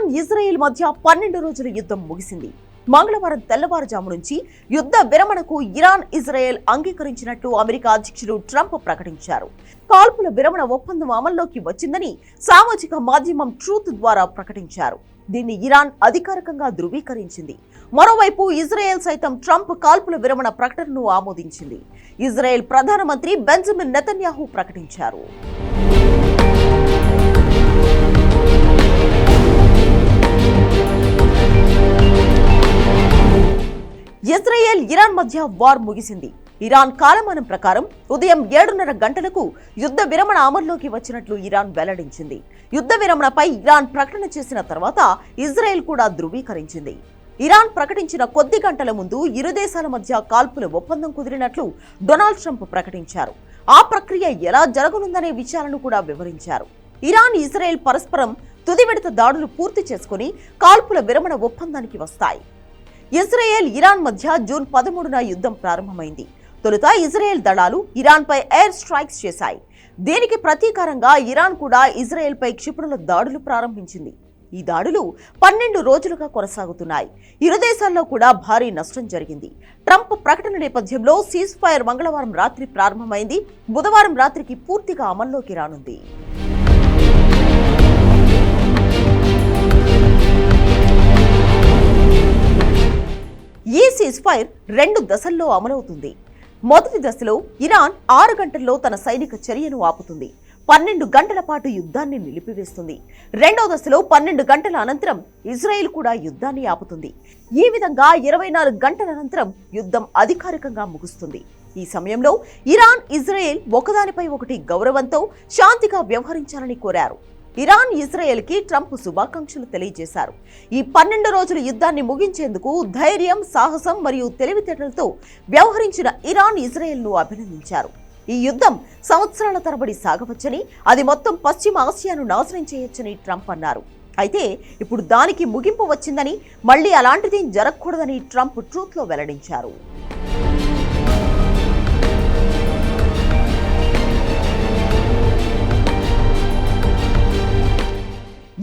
Iran Israel మధ్య 12 రోజుల యుద్ధం ముగిసింది. మంగళవారం తెల్లవారుజాము నుంచి యుద్ధ విరమణకు ఇరాన్ ఇజ్రాయెల్ అంగీకరించినట్లు అమెరికా అధ్యక్షుడు ట్రంప్ ప్రకటించారు. కాల్పుల విరమణ ఒప్పందం అమల్లోకి వచ్చిందని సామాజిక మాధ్యమం ట్రూత్ ద్వారా ప్రకటించారు. దీన్ని ఇరాన్ అధికారికంగా ధృవీకరించింది. మరోవైపు ఇజ్రాయెల్ సైతం ట్రంప్ కాల్పుల విరమణ ప్రకటనను ఆమోదించింది. ఇజ్రాయెల్ ప్రధానమంత్రి బెంజమిన్ నెతన్యాహు ప్రకటించారు. ఇజ్రాయెల్ ఇరాన్ మధ్య వార్ ముగిసింది. ఇరాన్ కాలమానం ప్రకారం ఉదయం 7:30 గంటలకు యుద్ధ విరమణ అమల్లోకి వచ్చినట్లు ఇరాన్ వెల్లడించింది. యుద్ధ విరమణపై ఇరాన్ ప్రకటన చేసిన తర్వాత ఇజ్రాయెల్ కూడా ధృవీకరించింది. ఇరాన్ ప్రకటించిన కొద్ది గంటల ముందు ఇరు దేశాల మధ్య కాల్పుల ఒప్పందం కుదిరినట్లు డొనాల్డ్ ట్రంప్ ప్రకటించారు. ఆ ప్రక్రియ ఎలా జరగనుందనే విషయాలను కూడా వివరించారు. ఇరాన్ ఇజ్రాయెల్ పరస్పరం తుది విడత దాడులు పూర్తి చేసుకుని కాల్పుల విరమణ ఒప్పందానికి వస్తాయి. ఇజ్రాయెల్ ఇరాన్ మధ్య జూన్ 13న యుద్ధం ప్రారంభమైంది. తొలుత ఇజ్రాయెల్ దళాలు ఇరాన్పై ఎయిర్ స్ట్రైక్స్ చేశాయి. దీనికి ప్రతీకారంగా ఇరాన్ కూడా ఇజ్రాయెల్పై క్షిపణుల దాడులు ప్రారంభించింది. ఈ దాడులు 12 రోజులుగా కొనసాగుతున్నాయి. ఇరు దేశాల్లో కూడా భారీ నష్టం జరిగింది. ట్రంప్ ప్రకటన నేపథ్యంలో సీజ్ ఫైర్ మంగళవారం రాత్రి ప్రారంభమైంది. బుధవారం రాత్రికి పూర్తిగా అమల్లోకి రానుంది. ఈ సీజ్ ఫైర్ 2 దశల్లో అమలవుతుంది. మొదటి దశలో ఇరాన్ 6 గంటల్లో తన సైనిక చర్యను ఆపుతుంది. 12 గంటల పాటు యుద్ధాన్ని నిలిపివేస్తుంది. రెండో దశలో 12 గంటల అనంతరం ఇజ్రాయెల్ కూడా యుద్ధాన్ని ఆపుతుంది. ఈ విధంగా 24 గంటల అనంతరం యుద్ధం అధికారికంగా ముగుస్తుంది. ఈ సమయంలో ఇరాన్ ఇజ్రాయెల్ ఒకదానిపై ఒకటి గౌరవంతో శాంతిగా వ్యవహరించాలని కోరారు. ఇరాన్ ఇజ్రాయెల్ కి ట్రంప్ శుభాకాంక్షలు తెలియజేశారు. ఈ 12 రోజుల యుద్ధాన్ని ముగించేందుకు ధైర్యం, సాహసం మరియు తెలివితేటలతో వ్యవహరించిన ఇరాన్ ఇజ్రాయెల్ ను అభినందించారు. ఈ యుద్ధం సంవత్సరాల తరబడి సాగవచ్చని, అది మొత్తం పశ్చిమ ఆసియాను నాశనం చేయొచ్చని ట్రంప్ అన్నారు. అయితే ఇప్పుడు దానికి ముగింపు వచ్చిందని, మళ్లీ అలాంటిదేం జరగకూడదని ట్రంప్ ట్రూత్ లో వెల్లడించారు.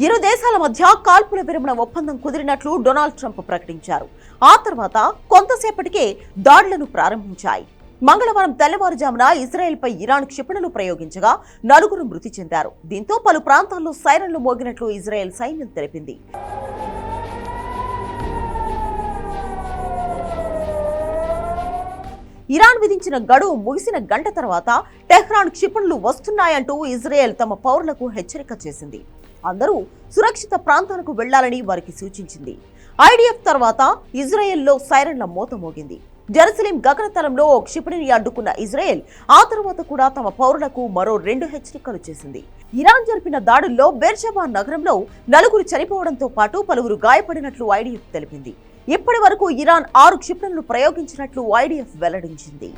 ఇరు దేశాల మధ్య కాల్పుల విరమణ ఒప్పందం కుదిరినట్లు డొనాల్డ్ ట్రంప్ ప్రకటించారు. ఆ తర్వాత కొంతసేపటికే దాడులను ప్రారంభించాయి. మంగళవారం తెల్లవారుజామున ఇజ్రాయెల్పై ఇరాన్ క్షిపణులు ప్రయోగించగా 4 మృతి చెందారు. దీంతో పలు ప్రాంతాల్లో సైరన్లు మోగినట్లు ఇజ్రాయెల్ సైన్యం తెలిపింది. ఇరాన్ విధించిన గడువు ముగిసిన గంట తర్వాత టెహ్రాన్ క్షిపణులు వస్తున్నాయంటూ ఇజ్రాయెల్ తమ పౌరులకు హెచ్చరిక చేసింది. అందరూ సురక్షిత ప్రాంతాలకు వెళ్లాలని వారికి సూచించింది. ఐడిఎఫ్ తర్వాత ఇజ్రాయెల్లో సైరన్ల మోత మోగింది. జెరూసలేం గగనతలంలో ఓ క్షిపణిని అడ్డుకున్న ఇజ్రాయెల్ ఆ తర్వాత కూడా తమ పౌరులకు మరో 2 హెచ్చరికలు చేసింది. ఇరాన్ జరిపిన దాడుల్లో బెర్షెబా నగరంలో 4 చనిపోవడంతో పాటు పలువురు గాయపడినట్లు ఐడిఎఫ్ తెలిపింది. ఇప్పటి వరకు ఇరాన్ 6 క్షిపణులు ప్రయోగించినట్లు ఐడిఎఫ్ వెల్లడించింది.